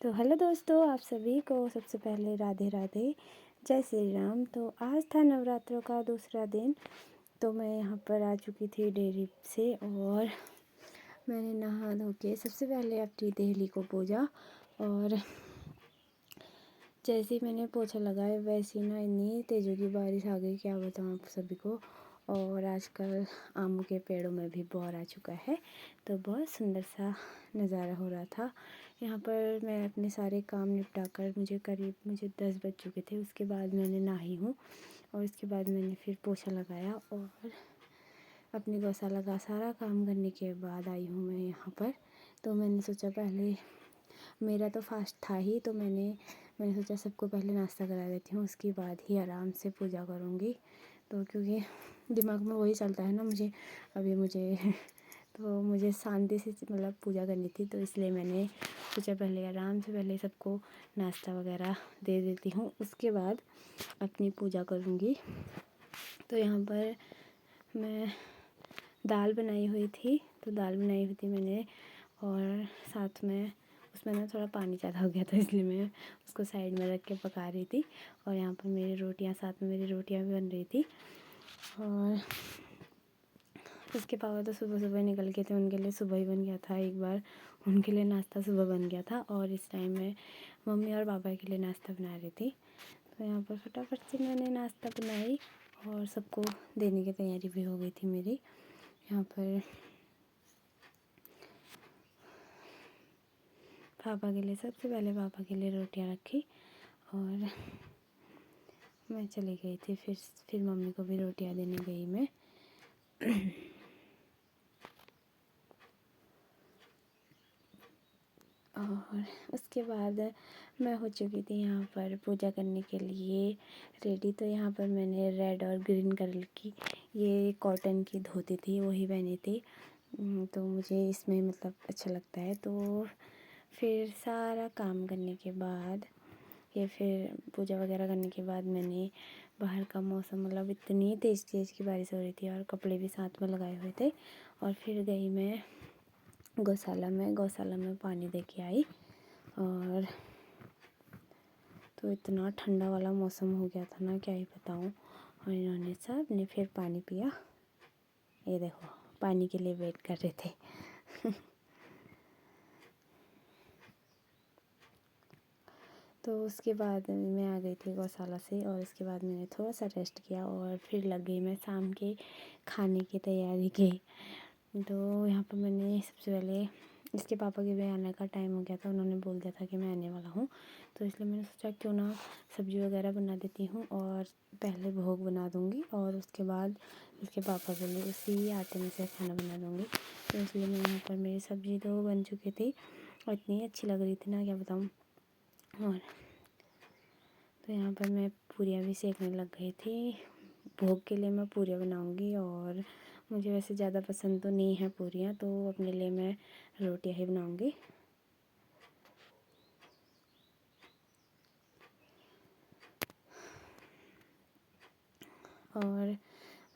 तो हेलो दोस्तों, आप सभी को सबसे पहले राधे राधे, जय श्री राम। तो आज था नवरात्रों का दूसरा दिन। तो मैं यहाँ पर आ चुकी थी डेयरी से और मैंने नहा धो के सबसे पहले अपनी देहली को पूजा। और जैसे ही मैंने पोछा लगाया वैसे ही ना इतनी तेज़ों की बारिश आ गई, क्या बताऊँ आप सभी को। और आजकल आम के पेड़ों में भी बौर आ चुका है, तो बहुत सुंदर सा नज़ारा हो रहा था। यहाँ पर मैं अपने सारे काम निपटा कर मुझे 10 बज चुके थे। उसके बाद मैंने नहाई हूँ और उसके बाद मैंने फिर पोछा लगाया और अपनी गौशाला का सारा काम करने के बाद आई हूँ मैं यहाँ पर। तो मैंने सोचा पहले मेरा तो फास्ट था ही, तो मैंने सोचा सबको पहले नाश्ता करा देती हूँ, उसके बाद ही आराम से पूजा करूँगी। तो क्योंकि दिमाग में वही चलता है ना मुझे तो मुझे शांति से मतलब पूजा करनी थी, तो इसलिए मैंने सोचा पहले आराम से पहले सबको नाश्ता वगैरह दे देती हूँ, उसके बाद अपनी पूजा करूँगी। तो यहाँ पर मैं दाल बनाई हुई थी मैंने, और साथ में उसमें ना थोड़ा पानी ज़्यादा हो गया था, इसलिए मैं उसको साइड में रख के पका रही थी। और यहाँ पर साथ में मेरी रोटियाँ भी बन रही थी। और उसके पापा तो सुबह सुबह निकल गए थे, उनके लिए सुबह ही बन गया था, एक बार उनके लिए नाश्ता सुबह बन गया था। और इस टाइम में मम्मी और पापा के लिए नाश्ता बना रही थी। तो यहाँ पर फटाफट से मैंने नाश्ता बनाई और सबको देने की तैयारी भी हो गई थी मेरी। यहाँ पर सबसे पहले पापा के लिए रोटियां रखी और मैं चली गई थी। फिर मम्मी को भी रोटियां देने गई मैं। और उसके बाद मैं हो चुकी थी यहाँ पर पूजा करने के लिए रेडी। तो यहाँ पर मैंने रेड और ग्रीन कलर की ये कॉटन की धोती थी, वही पहनी थी। तो मुझे इसमें मतलब अच्छा लगता है। तो फिर सारा काम करने के बाद फिर पूजा वगैरह करने के बाद मैंने बाहर का मौसम मतलब इतनी तेज़ की बारिश हो रही थी और कपड़े भी साथ में लगाए हुए थे। और फिर गई मैं गौशाला में पानी दे के आई। और तो इतना ठंडा वाला मौसम हो गया था ना, क्या ही बताऊँ। और इन्होंने सब ने फिर पानी पिया, ये देखो पानी के लिए वेट कर रहे थे। तो उसके बाद मैं आ गई थी गौशाला से और उसके बाद मैंने थोड़ा सा रेस्ट किया और फिर लग गई मैं शाम के खाने की तैयारी की। तो यहाँ पर मैंने सबसे पहले इसके पापा के भी आने का टाइम हो गया था, उन्होंने बोल दिया था कि मैं आने वाला हूँ। तो इसलिए मैंने सोचा क्यों ना सब्ज़ी वगैरह बना देती हूँ और पहले भोग बना दूँगी और उसके बाद इसके पापा के लिए उसी आटे में से खाना बना दूँगी। तो इसलिए मैं यहाँ पर मेरी सब्ज़ी तो बन चुकी थी और इतनी अच्छी लग रही थी ना, क्या बताऊँ। और तो यहाँ पर मैं पूरियाँ भी सेकने लग गई थी। भोग के लिए मैं पूरियाँ बनाऊँगी और मुझे वैसे ज़्यादा पसंद तो नहीं है पूरियाँ, तो अपने लिए मैं रोटियाँ ही बनाऊँगी। और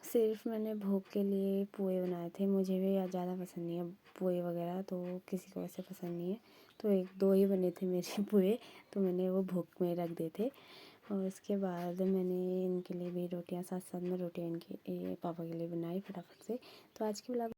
सिर्फ मैंने भोग के लिए पोहे बनाए थे, मुझे भी ज़्यादा पसंद नहीं है पोहे वगैरह, तो किसी को वैसे पसंद नहीं है। तो 1-2 ही बने थे मेरे पोहे, तो मैंने वो भोग में रख दिए थे। और उसके बाद मैंने इनके लिए भी रोटियां साथ साथ में रोटियां इनके पापा के लिए बनाई फटाफट से। तो आज की व्लॉग